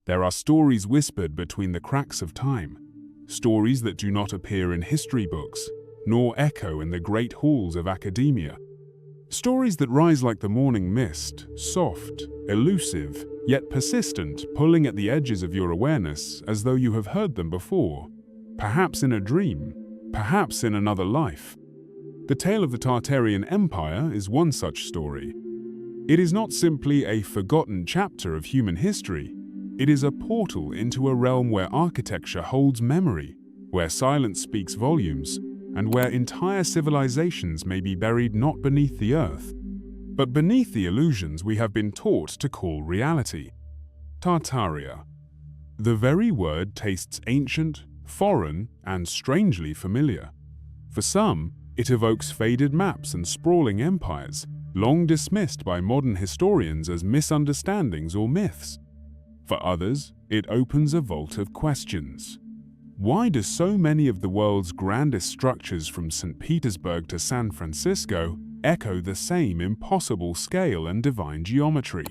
There are stories whispered between the cracks of time, stories that do not appear in history books, nor echo in the great halls of academia. Stories that rise like the morning mist, soft, elusive, yet persistent, pulling at the edges of your awareness as though you have heard them before, perhaps in a dream, perhaps in another life. The tale of the Tartarian Empire is one such story. It is not simply a forgotten chapter of human history. It is a portal into a realm where architecture holds memory, where silence speaks volumes, and where entire civilizations may be buried not beneath the earth, but beneath the illusions we have been taught to call reality. Tartaria. The very word tastes ancient, foreign, and strangely familiar. For some, it evokes faded maps and sprawling empires, long dismissed by modern historians as misunderstandings or myths. For others, it opens a vault of questions. Why do so many of the world's grandest structures from St. Petersburg to San Francisco echo the same impossible scale and divine geometry?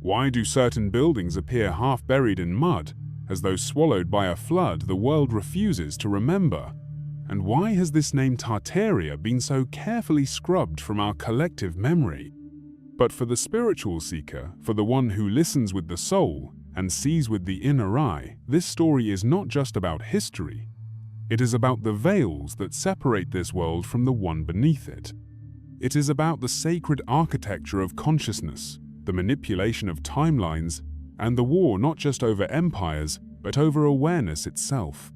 Why do certain buildings appear half buried in mud, as though swallowed by a flood the world refuses to remember? And why has this name Tartaria been so carefully scrubbed from our collective memory? But for the spiritual seeker, for the one who listens with the soul and sees with the inner eye, this story is not just about history. It is about the veils that separate this world from the one beneath it. It is about the sacred architecture of consciousness, the manipulation of timelines, and the war not just over empires, but over awareness itself.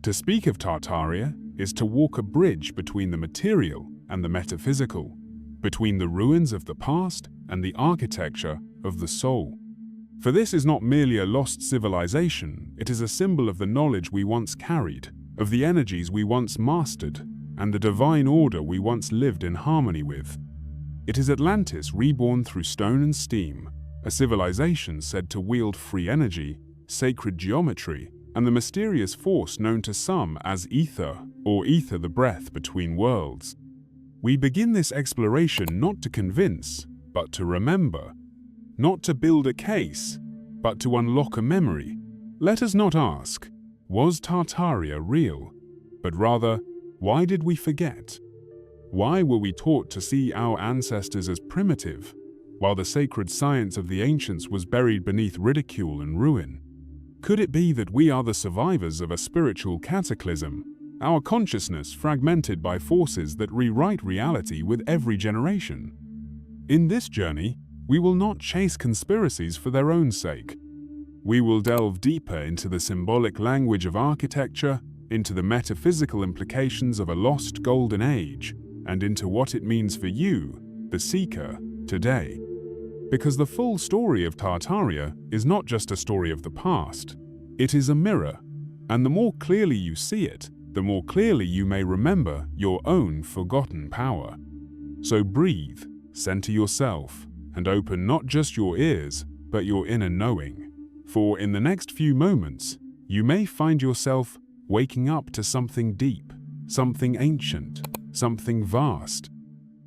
To speak of Tartaria is to walk a bridge between the material and the metaphysical, between the ruins of the past and the architecture of the soul. For this is not merely a lost civilization, it is a symbol of the knowledge we once carried, of the energies we once mastered, and the divine order we once lived in harmony with. It is Atlantis reborn through stone and steam, a civilization said to wield free energy, sacred geometry, and the mysterious force known to some as ether, or ether the breath between worlds. We begin this exploration not to convince, but to remember. Not to build a case, but to unlock a memory. Let us not ask, was Tartaria real? But rather, why did we forget? Why were we taught to see our ancestors as primitive, while the sacred science of the ancients was buried beneath ridicule and ruin? Could it be that we are the survivors of a spiritual cataclysm, our consciousness fragmented by forces that rewrite reality with every generation? In this journey, we will not chase conspiracies for their own sake. We will delve deeper into the symbolic language of architecture, into the metaphysical implications of a lost golden age, and into what it means for you, the seeker, today. Because the full story of Tartaria is not just a story of the past, it is a mirror, and the more clearly you see it, the more clearly you may remember your own forgotten power. So breathe, center yourself, and open not just your ears, but your inner knowing. For in the next few moments, you may find yourself waking up to something deep, something ancient, something vast.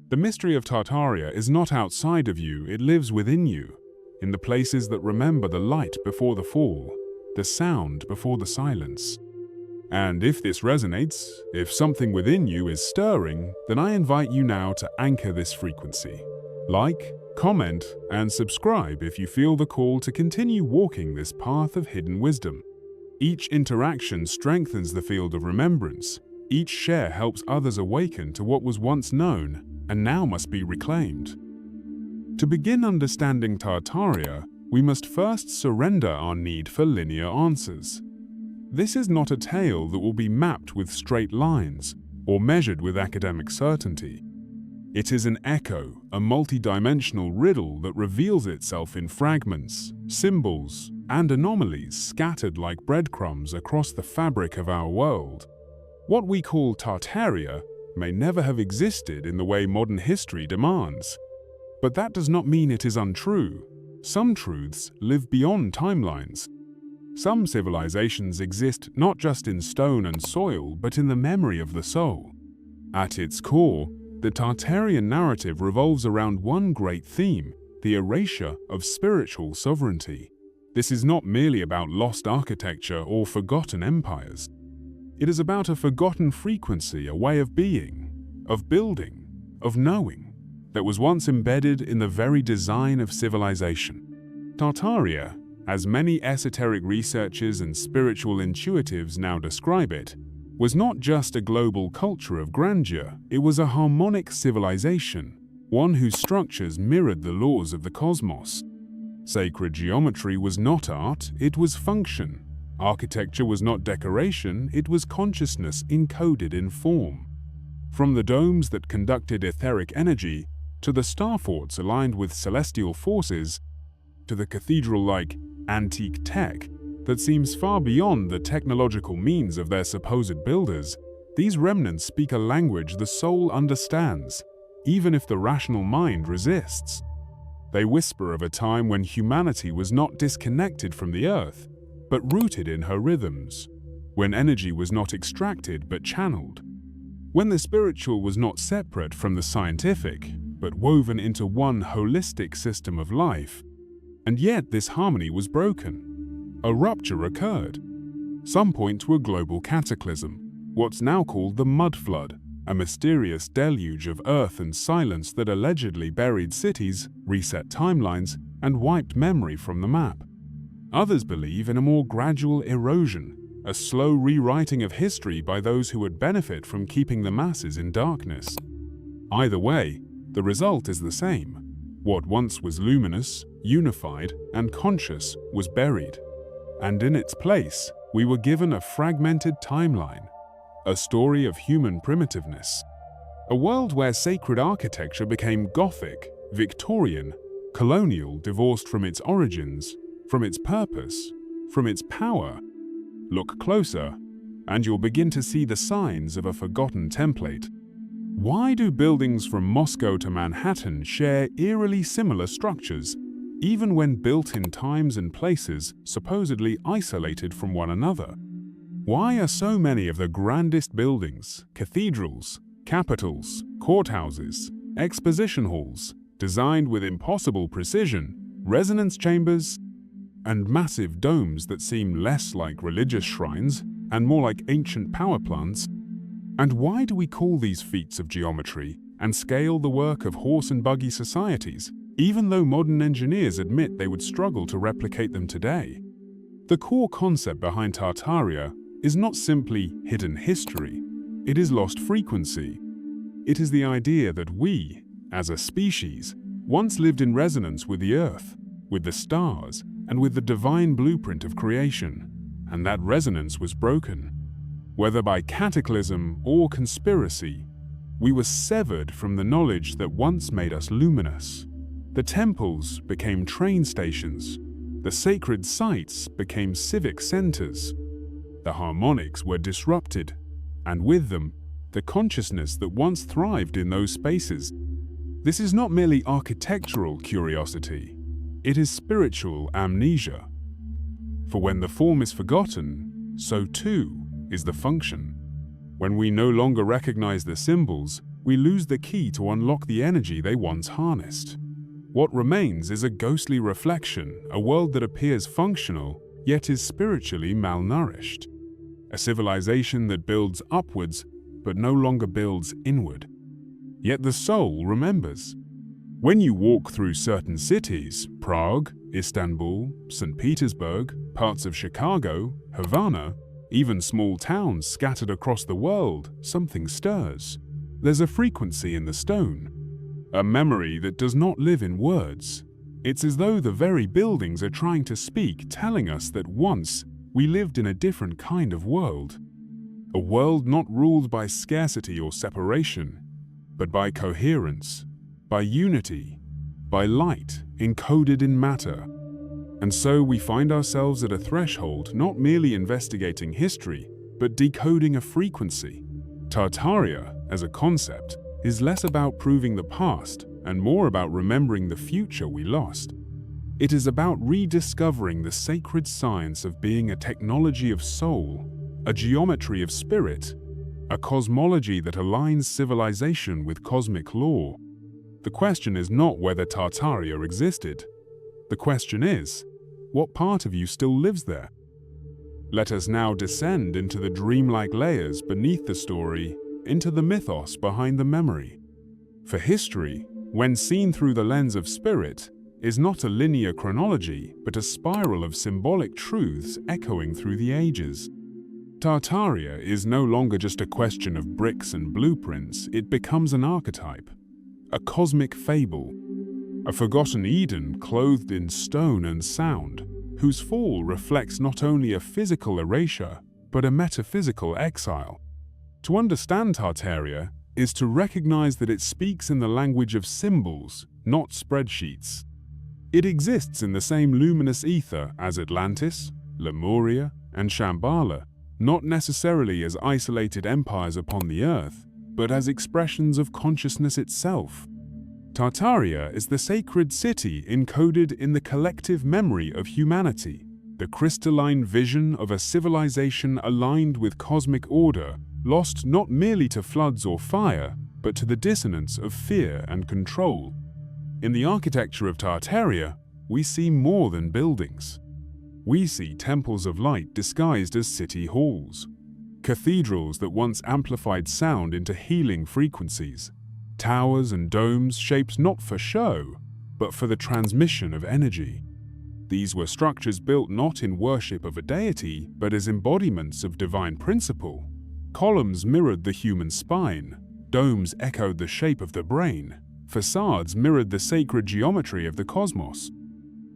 The mystery of Tartaria is not outside of you, it lives within you, in the places that remember the light before the fall, the sound before the silence. And if this resonates, if something within you is stirring, then I invite you now to anchor this frequency. Like, comment, and subscribe if you feel the call to continue walking this path of hidden wisdom. Each interaction strengthens the field of remembrance. Each share helps others awaken to what was once known and now must be reclaimed. To begin understanding Tartaria, we must first surrender our need for linear answers. This is not a tale that will be mapped with straight lines or measured with academic certainty. It is an echo, a multidimensional riddle that reveals itself in fragments, symbols, and anomalies scattered like breadcrumbs across the fabric of our world. What we call Tartaria may never have existed in the way modern history demands. But that does not mean it is untrue. Some truths live beyond timelines. Some civilizations exist not just in stone and soil, but in the memory of the soul. At its core, the Tartarian narrative revolves around one great theme, the erasure of spiritual sovereignty. This is not merely about lost architecture or forgotten empires. It is about a forgotten frequency, a way of being, of building, of knowing, that was once embedded in the very design of civilization. Tartaria, as many esoteric researchers and spiritual intuitives now describe it, was not just a global culture of grandeur, it was a harmonic civilization, one whose structures mirrored the laws of the cosmos. Sacred geometry was not art, it was function. Architecture was not decoration, it was consciousness encoded in form. From the domes that conducted etheric energy, to the star forts aligned with celestial forces, to the cathedral-like antique tech that seems far beyond the technological means of their supposed builders, these remnants speak a language the soul understands, even if the rational mind resists. They whisper of a time when humanity was not disconnected from the earth, but rooted in her rhythms, when energy was not extracted but channeled, when the spiritual was not separate from the scientific, but woven into one holistic system of life. And yet this harmony was broken. A rupture occurred. Some point to a global cataclysm, what's now called the Mud Flood, a mysterious deluge of earth and silence that allegedly buried cities, reset timelines, and wiped memory from the map. Others believe in a more gradual erosion, a slow rewriting of history by those who would benefit from keeping the masses in darkness. Either way, the result is the same. What once was luminous, unified, and conscious was buried. And in its place, we were given a fragmented timeline, a story of human primitiveness. A world where sacred architecture became Gothic, Victorian, colonial, divorced from its origins, from its purpose, from its power. Look closer, and you'll begin to see the signs of a forgotten template. Why do buildings from Moscow to Manhattan share eerily similar structures, even when built in times and places supposedly isolated from one another? Why are so many of the grandest buildings, cathedrals, capitals, courthouses, exposition halls, designed with impossible precision, resonance chambers, and massive domes that seem less like religious shrines and more like ancient power plants? And why do we call these feats of geometry and scale the work of horse and buggy societies, even though modern engineers admit they would struggle to replicate them today? The core concept behind Tartaria is not simply hidden history, it is lost frequency. It is the idea that we, as a species, once lived in resonance with the earth, with the stars, and with the divine blueprint of creation, and that resonance was broken. Whether by cataclysm or conspiracy, we were severed from the knowledge that once made us luminous. The temples became train stations, the sacred sites became civic centers. The harmonics were disrupted, and with them, the consciousness that once thrived in those spaces. This is not merely architectural curiosity, it is spiritual amnesia. For when the form is forgotten, so too is the function. When we no longer recognize the symbols, we lose the key to unlock the energy they once harnessed. What remains is a ghostly reflection, a world that appears functional, yet is spiritually malnourished. A civilization that builds upwards, but no longer builds inward. Yet the soul remembers. When you walk through certain cities, Prague, Istanbul, St. Petersburg, parts of Chicago, Havana, even small towns scattered across the world, something stirs. There's a frequency in the stone, a memory that does not live in words. It's as though the very buildings are trying to speak, telling us that once we lived in a different kind of world. A world not ruled by scarcity or separation, but by coherence, by unity, by light encoded in matter. And so we find ourselves at a threshold, not merely investigating history, but decoding a frequency. Tartaria, as a concept, is less about proving the past and more about remembering the future we lost. It is about rediscovering the sacred science of being a technology of soul, a geometry of spirit, a cosmology that aligns civilization with cosmic law. The question is not whether Tartaria existed. The question is, What part of you still lives there? Let us now descend into the dreamlike layers beneath the story, into the mythos behind the memory. For history, when seen through the lens of spirit, is not a linear chronology, but a spiral of symbolic truths echoing through the ages. Tartaria is no longer just a question of bricks and blueprints, it becomes an archetype, a cosmic fable, a forgotten Eden clothed in stone and sound, whose fall reflects not only a physical erasure, but a metaphysical exile. To understand Tartaria is to recognize that it speaks in the language of symbols, not spreadsheets. It exists in the same luminous ether as Atlantis, Lemuria, and Shambhala, not necessarily as isolated empires upon the earth, but as expressions of consciousness itself. Tartaria is the sacred city encoded in the collective memory of humanity, the crystalline vision of a civilization aligned with cosmic order, lost not merely to floods or fire, but to the dissonance of fear and control. In the architecture of Tartaria, we see more than buildings. We see temples of light disguised as city halls, cathedrals that once amplified sound into healing frequencies, towers and domes shaped not for show, but for the transmission of energy. These were structures built not in worship of a deity, but as embodiments of divine principle. Columns mirrored the human spine, domes echoed the shape of the brain, facades mirrored the sacred geometry of the cosmos.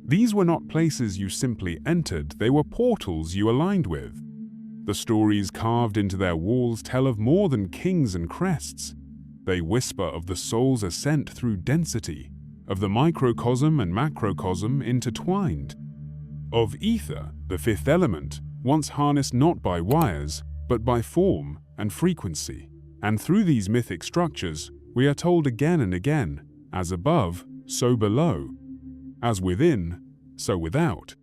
These were not places you simply entered, they were portals you aligned with. The stories carved into their walls tell of more than kings and crests. They whisper of the soul's ascent through density, of the microcosm and macrocosm intertwined, of ether, the fifth element, once harnessed not by wires, but by form and frequency. And through these mythic structures, we are told again and again, as above, so below, as within, so without.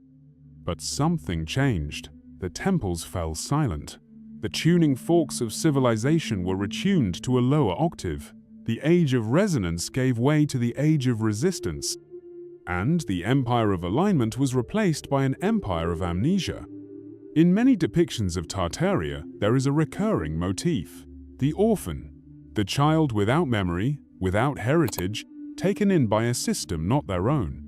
But something changed. The temples fell silent. The tuning forks of civilization were retuned to a lower octave. The age of resonance gave way to the age of resistance. And the empire of alignment was replaced by an empire of amnesia. In many depictions of Tartaria, there is a recurring motif: the orphan, the child without memory, without heritage, taken in by a system not their own.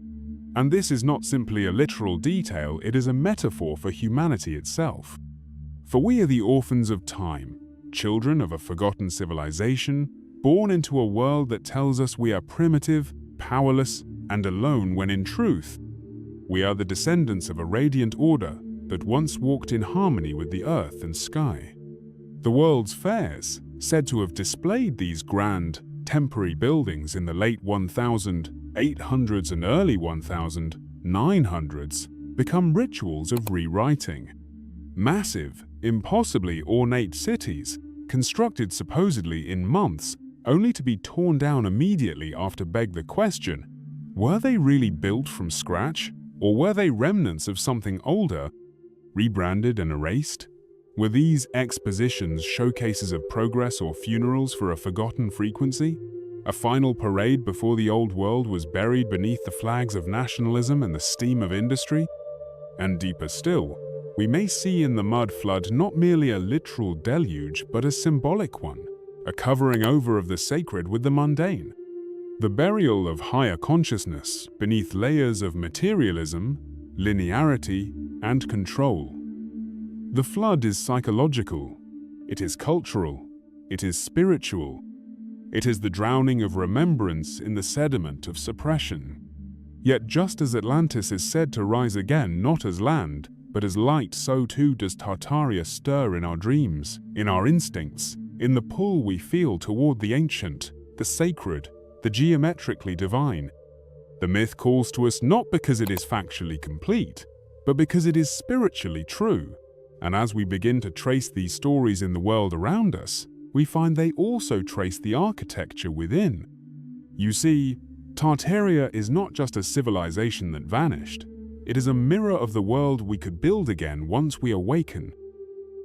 And this is not simply a literal detail, it is a metaphor for humanity itself. For we are the orphans of time, children of a forgotten civilization, born into a world that tells us we are primitive, powerless, and alone when in truth, we are the descendants of a radiant order that once walked in harmony with the earth and sky. The world's fairs, said to have displayed these grand, temporary buildings in the late 1800s and early 1900s, become rituals of rewriting. Massive, impossibly ornate cities, constructed supposedly in months, only to be torn down immediately after beg the question, were they really built from scratch, or were they remnants of something older, rebranded and erased? Were these expositions showcases of progress or funerals for a forgotten frequency? A final parade before the old world was buried beneath the flags of nationalism and the steam of industry? And deeper still, we may see in the mud flood not merely a literal deluge, but a symbolic one, a covering over of the sacred with the mundane. The burial of higher consciousness beneath layers of materialism, linearity, and control. The flood is psychological, it is cultural, it is spiritual, it is the drowning of remembrance in the sediment of suppression. Yet just as Atlantis is said to rise again not as land, but as light, so too does Tartaria stir in our dreams, in our instincts, in the pull we feel toward the ancient, the sacred, the geometrically divine. The myth calls to us not because it is factually complete, but because it is spiritually true. And as we begin to trace these stories in the world around us, we find they also trace the architecture within. You see, Tartaria is not just a civilization that vanished. It is a mirror of the world we could build again once we awaken.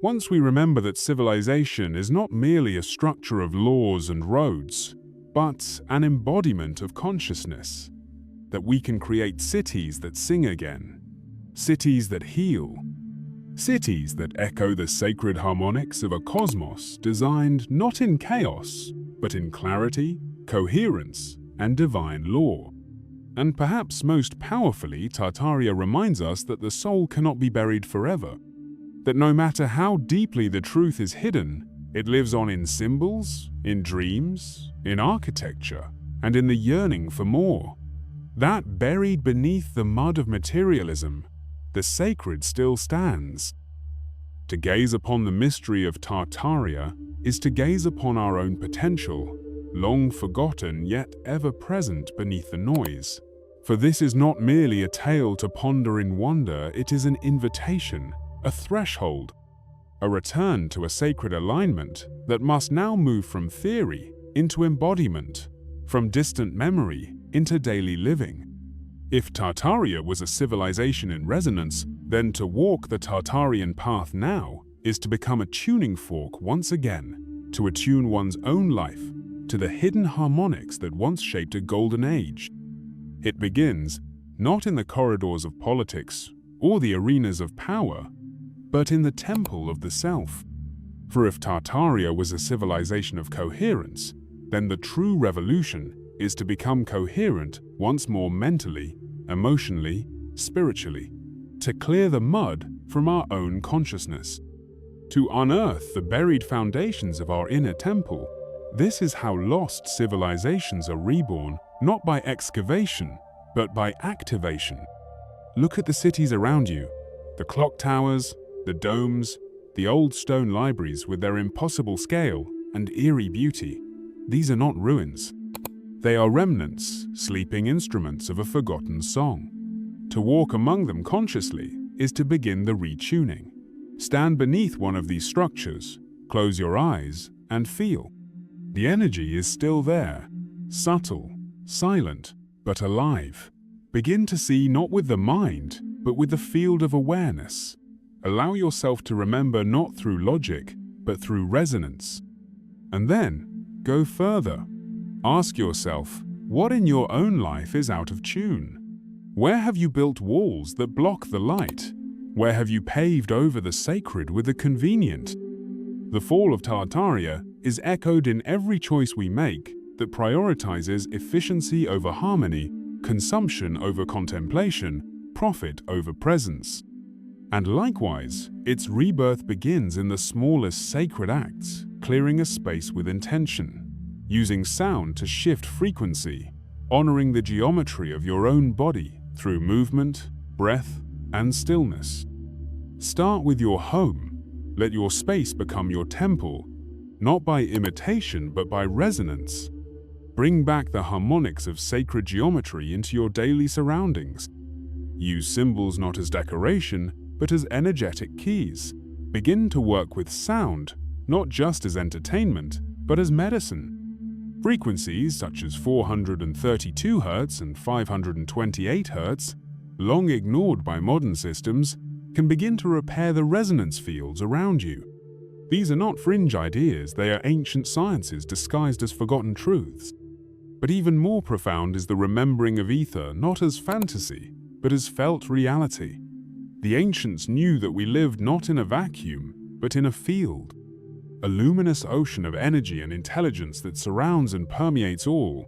Once we remember that civilization is not merely a structure of laws and roads, but an embodiment of consciousness. That we can create cities that sing again, cities that heal, cities that echo the sacred harmonics of a cosmos designed not in chaos, but in clarity, coherence, and divine law. And perhaps most powerfully, Tartaria reminds us that the soul cannot be buried forever, that no matter how deeply the truth is hidden, it lives on in symbols, in dreams, in architecture, and in the yearning for more. That buried beneath the mud of materialism, the sacred still stands. To gaze upon the mystery of Tartaria is to gaze upon our own potential, long forgotten yet ever present beneath the noise. For this is not merely a tale to ponder in wonder, it is an invitation, a threshold, a return to a sacred alignment that must now move from theory into embodiment, from distant memory into daily living. If Tartaria was a civilization in resonance, then to walk the Tartarian path now is to become a tuning fork once again, to attune one's own life to the hidden harmonics that once shaped a golden age. It begins not in the corridors of politics or the arenas of power, but in the temple of the self. For if Tartaria was a civilization of coherence, then the true revolution is to become coherent once more mentally, emotionally, spiritually, to clear the mud from our own consciousness, to unearth the buried foundations of our inner temple. This is how lost civilizations are reborn, not by excavation, but by activation. Look at the cities around you, the clock towers, the domes, the old stone libraries with their impossible scale and eerie beauty. These are not ruins. They are remnants, sleeping instruments of a forgotten song. To walk among them consciously is to begin the retuning. Stand beneath one of these structures, close your eyes, and feel. The energy is still there, subtle, silent, but alive. Begin to see not with the mind, but with the field of awareness. Allow yourself to remember not through logic, but through resonance. And then, go further. Ask yourself, what in your own life is out of tune? Where have you built walls that block the light? Where have you paved over the sacred with the convenient? The fall of Tartaria is echoed in every choice we make that prioritizes efficiency over harmony, consumption over contemplation, profit over presence. And likewise, its rebirth begins in the smallest sacred acts, clearing a space with intention, using sound to shift frequency, honoring the geometry of your own body through movement, breath, and stillness. Start with your home. Let your space become your temple, not by imitation but by resonance. Bring back the harmonics of sacred geometry into your daily surroundings. Use symbols not as decoration, but as energetic keys. Begin to work with sound, not just as entertainment, but as medicine. Frequencies such as 432 Hz and 528 Hz, long ignored by modern systems, can begin to repair the resonance fields around you. These are not fringe ideas, they are ancient sciences disguised as forgotten truths. But even more profound is the remembering of ether not as fantasy, but as felt reality. The ancients knew that we lived not in a vacuum, but in a field, a luminous ocean of energy and intelligence that surrounds and permeates all.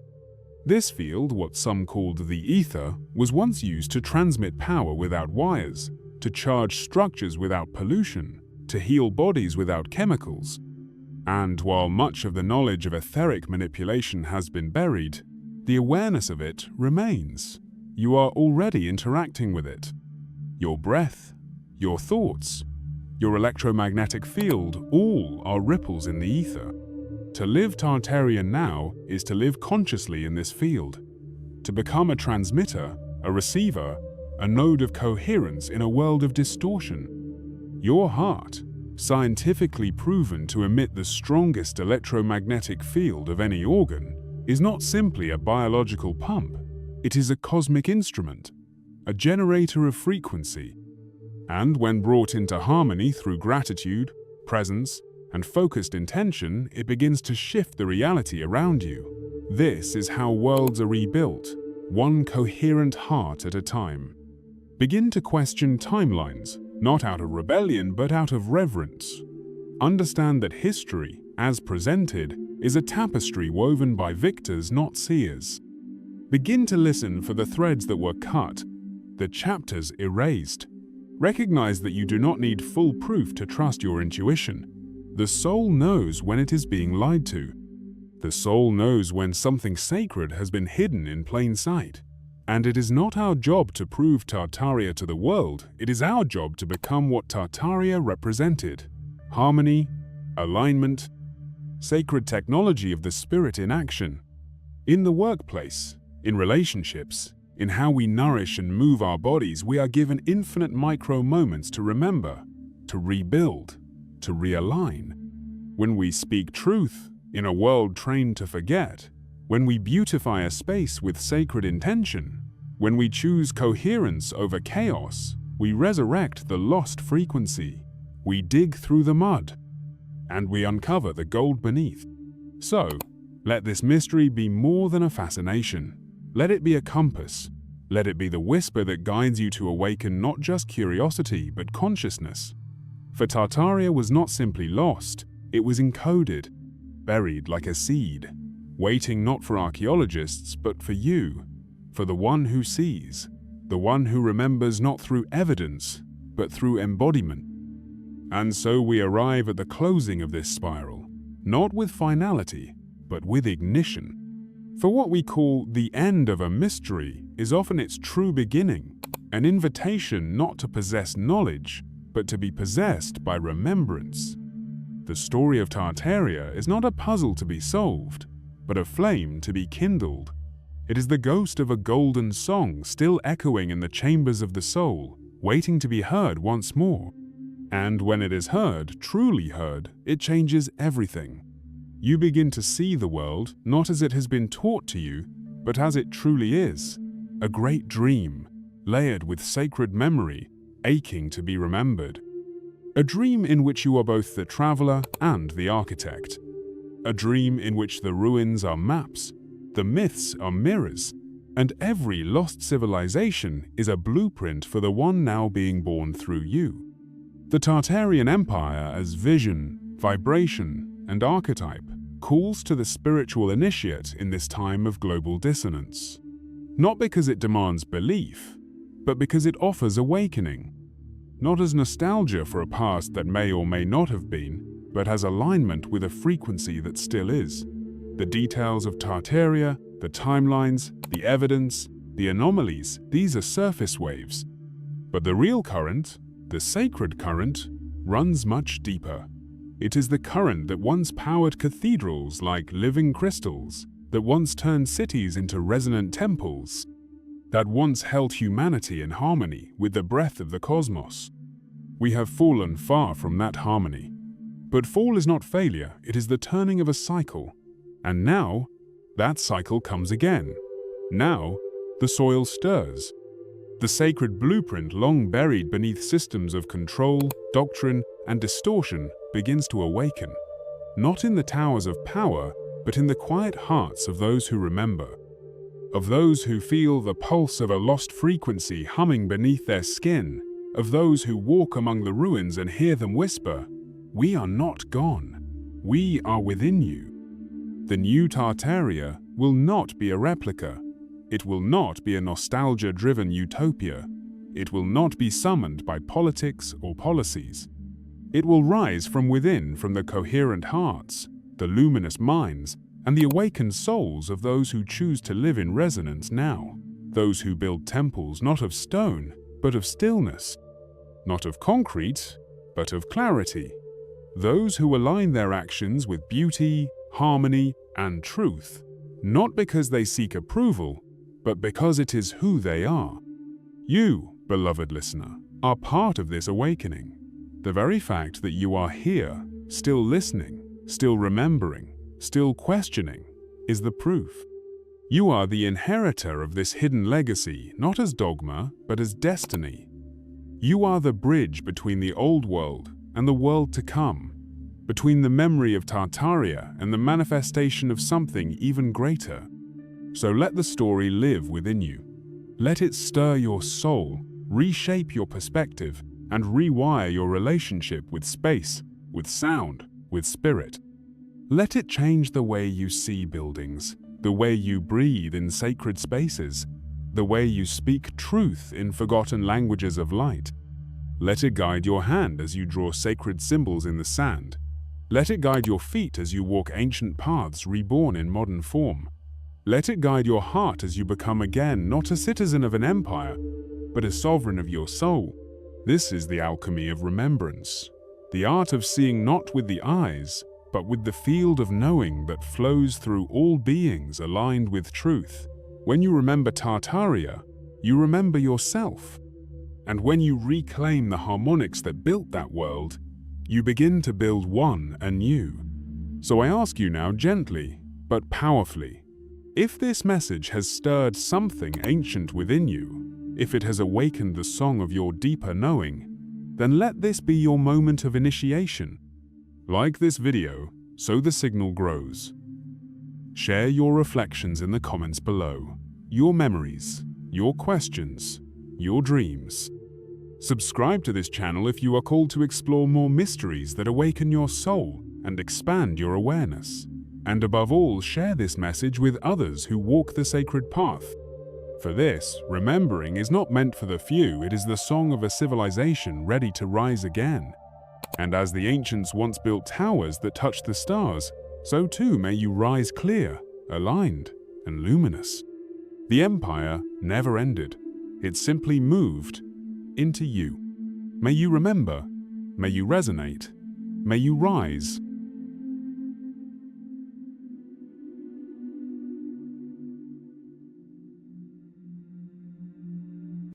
This field, what some called the ether, was once used to transmit power without wires, to charge structures without pollution, to heal bodies without chemicals. And while much of the knowledge of etheric manipulation has been buried, the awareness of it remains. You are already interacting with it. Your breath, your thoughts, your electromagnetic field, all are ripples in the ether. To live Tartarian now is to live consciously in this field, to become a transmitter, a receiver, a node of coherence in a world of distortion. Your heart, scientifically proven to emit the strongest electromagnetic field of any organ, is not simply a biological pump. It is a cosmic instrument, a generator of frequency. And when brought into harmony through gratitude, presence, and focused intention, it begins to shift the reality around you. This is how worlds are rebuilt, one coherent heart at a time. Begin to question timelines, not out of rebellion but out of reverence. Understand that history, as presented, is a tapestry woven by victors, not seers. Begin to listen for the threads that were cut, the chapters erased. Recognize that you do not need full proof to trust your intuition. The soul knows when it is being lied to. The soul knows when something sacred has been hidden in plain sight. And it is not our job to prove Tartaria to the world, it is our job to become what Tartaria represented. Harmony, alignment, sacred technology of the spirit in action. In the workplace, in relationships, in how we nourish and move our bodies, we are given infinite micro moments to remember, to rebuild, to realign. When we speak truth in a world trained to forget, when we beautify a space with sacred intention, when we choose coherence over chaos, we resurrect the lost frequency. We dig through the mud, and we uncover the gold beneath. So, let this mystery be more than a fascination. Let it be a compass. Let it be the whisper that guides you to awaken not just curiosity, but consciousness. For Tartaria was not simply lost, it was encoded, buried like a seed, waiting not for archaeologists, but for you, for the one who sees, the one who remembers not through evidence, but through embodiment. And so we arrive at the closing of this spiral, not with finality, but with ignition. For what we call the end of a mystery is often its true beginning, an invitation not to possess knowledge, but to be possessed by remembrance. The story of Tartaria is not a puzzle to be solved, but a flame to be kindled. It is the ghost of a golden song still echoing in the chambers of the soul, waiting to be heard once more. And when it is heard, truly heard, it changes everything. You begin to see the world not as it has been taught to you, but as it truly is, a great dream, layered with sacred memory, aching to be remembered. A dream in which you are both the traveler and the architect. A dream in which the ruins are maps, the myths are mirrors, and every lost civilization is a blueprint for the one now being born through you. The Tartarian Empire as vision, vibration, and archetype calls to the spiritual initiate in this time of global dissonance. Not because it demands belief, but because it offers awakening. Not as nostalgia for a past that may or may not have been, but as alignment with a frequency that still is. The details of Tartaria, the timelines, the evidence, the anomalies, these are surface waves. But the real current, the sacred current, runs much deeper. It is the current that once powered cathedrals like living crystals, that once turned cities into resonant temples, that once held humanity in harmony with the breath of the cosmos. We have fallen far from that harmony. But fall is not failure, it is the turning of a cycle. And now, that cycle comes again. Now, the soil stirs. The sacred blueprint long buried beneath systems of control, doctrine, and distortion begins to awaken. Not in the towers of power, but in the quiet hearts of those who remember. Of those who feel the pulse of a lost frequency humming beneath their skin. Of those who walk among the ruins and hear them whisper, "We are not gone. We are within you." The new Tartaria will not be a replica. It will not be a nostalgia-driven utopia. It will not be summoned by politics or policies. It will rise from within, from the coherent hearts, the luminous minds, and the awakened souls of those who choose to live in resonance now. Those who build temples not of stone, but of stillness. Not of concrete, but of clarity. Those who align their actions with beauty, harmony, and truth, not because they seek approval, but because it is who they are. You, beloved listener, are part of this awakening. The very fact that you are here, still listening, still remembering, still questioning, is the proof. You are the inheritor of this hidden legacy, not as dogma, but as destiny. You are the bridge between the old world and the world to come, between the memory of Tartaria and the manifestation of something even greater. So let the story live within you. Let it stir your soul, reshape your perspective, and rewire your relationship with space, with sound, with spirit. Let it change the way you see buildings, the way you breathe in sacred spaces, the way you speak truth in forgotten languages of light. Let it guide your hand as you draw sacred symbols in the sand. Let it guide your feet as you walk ancient paths reborn in modern form. Let it guide your heart as you become again not a citizen of an empire, but a sovereign of your soul. This is the alchemy of remembrance, the art of seeing not with the eyes, but with the field of knowing that flows through all beings aligned with truth. When you remember Tartaria, you remember yourself. And when you reclaim the harmonics that built that world, you begin to build one anew. So I ask you now gently, but powerfully, if this message has stirred something ancient within you, if it has awakened the song of your deeper knowing, then let this be your moment of initiation. Like this video, so the signal grows. Share your reflections in the comments below, your memories, your questions, your dreams. Subscribe to this channel if you are called to explore more mysteries that awaken your soul and expand your awareness. And above all, share this message with others who walk the sacred path. For this, remembering is not meant for the few, it is the song of a civilization ready to rise again. And as the ancients once built towers that touched the stars, so too may you rise clear, aligned, and luminous. The empire never ended. It simply moved into you. May you remember, may you resonate, may you rise,